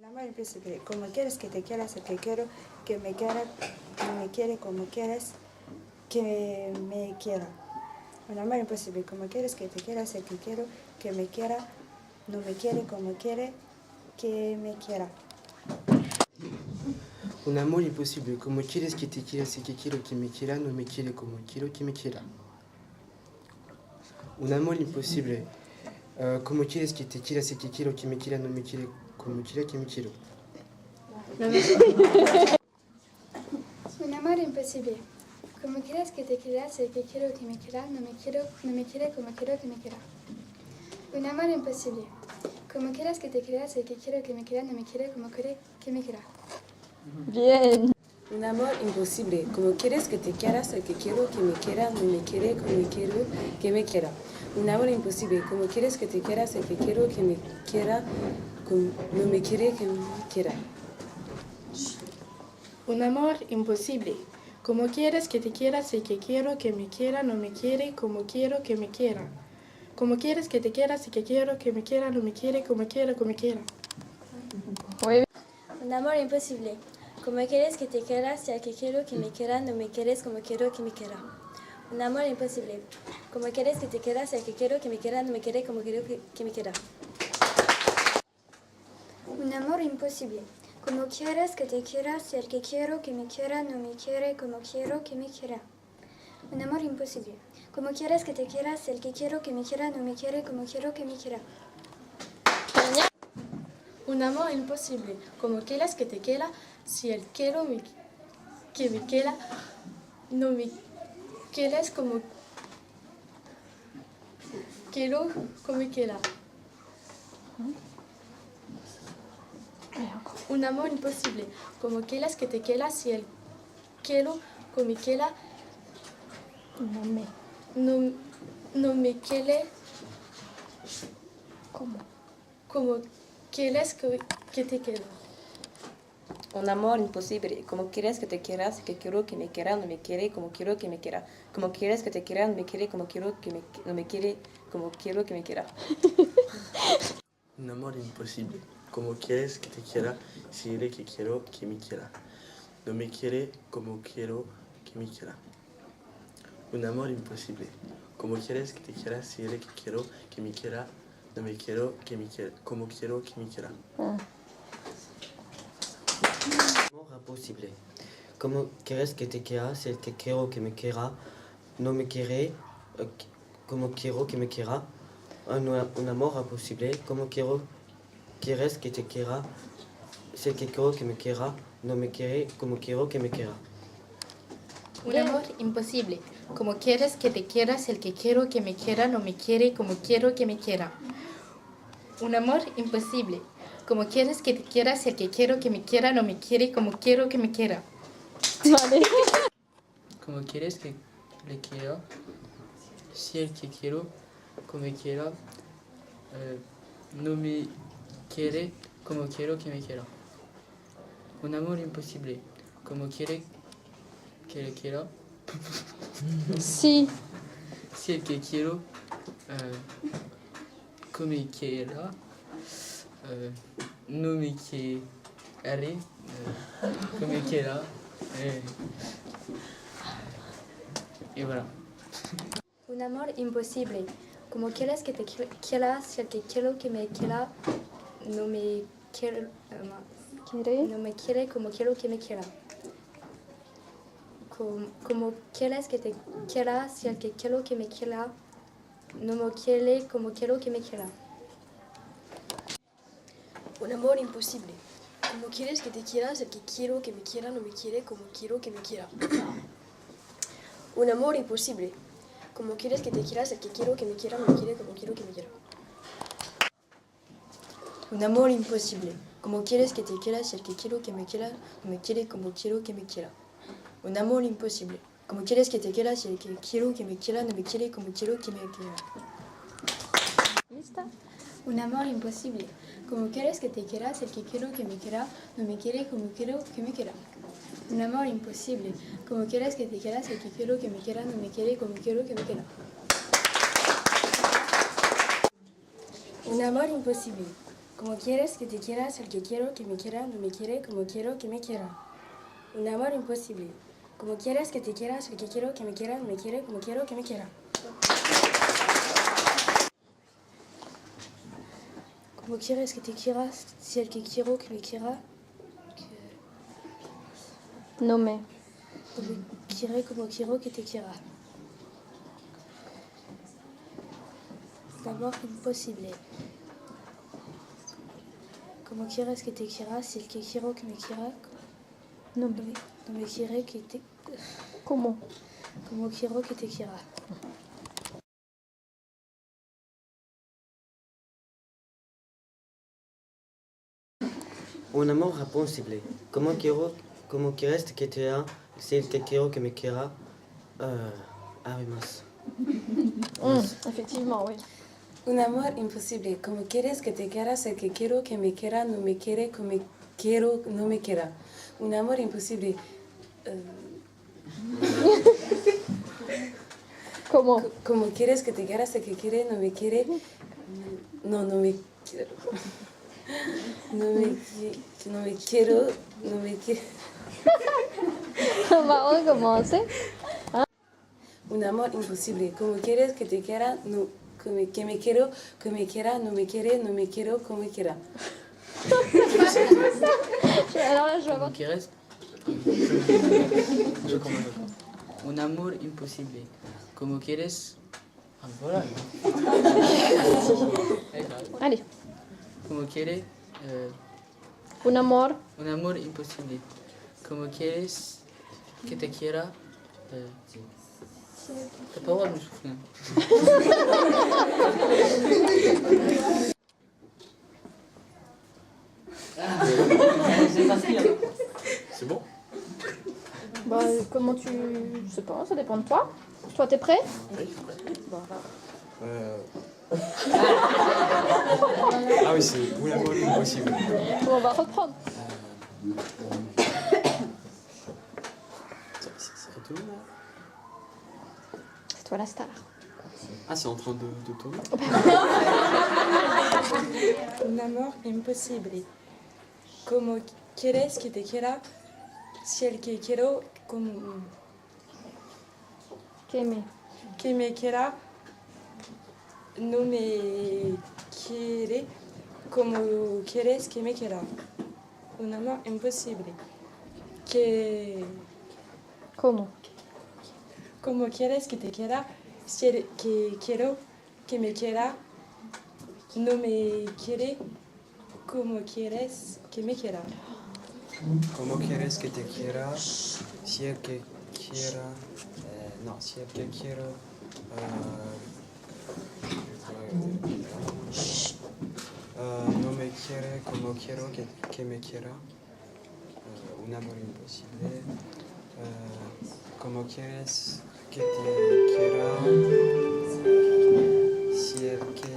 Un amor imposible. Como quieres que te quieras, el que quiero que me quiera, no me quiere como quieres que me quiera. Un amor imposible. Como quieres que te quieras, el que quiero que me quiera, no me quiere como quiere que me quiera. Un amor imposible. Como quieres que te quieras, el que quiero que me quiera, no me quiere como quiero que me quiera. Un amor imposible. Como quieres que te quieras, el que quiero que me quiera, no me quiere como quiera que me quiero. Un amor imposible. Como quieres que te quieras, el que quiero que me quiera, no me quiere como quiero que me quiera. Un amor imposible. Como quieras que te quieras, el que quiero que me quiera, no me quiere como quiere que me quiera. Bien. Un amor imposible. Como quieres que te quieras, el que quiero que me quiera, no me quiere como quiero que me quiera. Un amor imposible. Como quieres que te quieras, el que quiero que me quiera, no me quiere que me quiera. Un amor imposible. Como quieres que te quieras, el que quiero que me quiera, no me quiere como quiero que me quiera. Como quieres que te quieras, el que quiero que me quiera, no me quiere como quiero que me quiera. Muy bien. Un amor imposible. Como quieres que te quieras, el que quiero que me quiera, no me quieres como quiero que me quiera. Un amor imposible. Como quieres que te quieras, el que quiero que me quiera, no me quiere como quiero que me quiera. Un amor imposible. Como quieres que te quieras, el que quiero que me quiera, no me quiere como quiero que me quiera. Un amor imposible. Como quieres que te quieras, el que quiero que me quiera, no me quiere como quiero que me quiera. Un amor imposible. Como quieres que te quiera, si el quiero que me quiera, no me quieres como quiero que me quiera. Un amor imposible. Como quieres que te quieras, si el quiero que me quiera, no me quiere como quieres que te quiera. Un amor imposible. Como quieres que te quieras, el que quiero que me quiera, no me quiere como quiero que me quiera. Como quieres que te quiera, no me quiere como quiero que me no me quiere como quiero que me quiera. Un amor imposible. Como quieres que te quiera, si el que quiero que me quiera, no me quiere como quiero que me quiera. Un amor imposible. Como quieres que te quiera, si el que quiero que me quiera, no me quiero que me quiera, como quiero que me quiera. Amor imposible. Como quieres que te quieras, el que quiero que me quiera, no me quiere como quiero que me quiera. Un amor imposible. Como quieres que te quiera, si el que quiero que me quiera, no me quiere como quiero que me quiera. Un amor imposible. Como quieres que te quieras, el que quiero que me quiera, no me quiere como quiero que me quiera. Un amor imposible. Como quieres que te quieras, el que quiero que me quiera, no me quiere como quiero que me quiera. Vale. Como quieres que le quiera, si el que quiero que me quiera, no me quiere como quiero que me quiera. Un amor imposible. Como quiere que le quiera, Sí. si el que quiero que me quiera, no me quiere que me quiera. Y voilà. Un amor imposible. Como quieres que te quieras, si el que quiero que me quiera, no me quiere, no me quiere como quiero que me quiera. Como quieres que te quieras, si el que quiero que me quiera, no me quiere como quiero que me quiera. Un amor imposible. Como quieres que te quieras, el que quiero que me quiera, no me quiere como quiero que me quiera. Un amor imposible. Como quieres que te quieras, el que quiero que me quiera, no me quiere como quiero que me quiera. Un amor imposible. Como quieres que te quieras, el que quiero que me quiera, no me quiere como quiero que me quiera. Un amor imposible. Como quieres que te quieras, el que quiero que me quiera, no me quiere como quiero que me quiera. ¿Lista? Un amor imposible. Como quieres que te quieras, el que quiero que me quiera, no me quiere como quiero que me quiera. Un amor imposible. Como quieres que te quieras, el que quiero que me quiera, no me quiere como quiero que me quiera. Un amor imposible. Como quieres que te quiera si el que quiero que me quiera no me quiere como quiero que me quiera. Un amor imposible. Como quieres que te quiera si el que quiero que me quiera no me quiere como quiero que me quiera. Como quieres que te quiera si el que quiero que me quiera No me. quiere como quiero que te quiera. Un amor imposible. Como quieres que te quiera si el que quiero que me quiera No me. no me quiere que te... Comment? Como quiero que te quiera. Un amor imposible. Como quieres que te quiera si el que quiero que me quiera más. Effectivement, oui. Un amor imposible. Como quieres que te quiera si el que quiero que me quiera no me quiere como quiero no me quiera. Un amor imposible. Comment? Como quieres que te quiera si el que quiere no me quiere. No me quiero. No me quiero. On va recommencer. Un amor imposible. Como quieres que te quiera, no, que me quiero, que me quiera, no me quiero, como quiera. Alors là, je vais avoir... Como quieres. Je comprends. Un amor imposible. Como quieres. Ah, voilà. Allez. Como quieres. Un amor. Un amor imposible. Como quieres que te quiera. T'as pas le droit de me souffler. C'est bon? Bah, comment tu... Je sais pas, ça dépend de toi. Toi, t'es prêt? Oui. Bon, Ah oui, c'est un amor impossible. on va reprendre. Ça retourne là? C'est toi la star. Ah, c'est en train de tourner? Un amor imposible. Como quieres que te quiera si el que quiero que me quiera no me quiere como quieres que me quiera. Un amor imposible. Comment? Como quieres que te quiera si el que quiero que me quiera no me quiere como quieres que me quiera. Como quieres que te quiera si el que quiera... no, si el que quiero... no me quiere como quiero que me quiera. Un amor imposible. Como quieres que te quiera si el que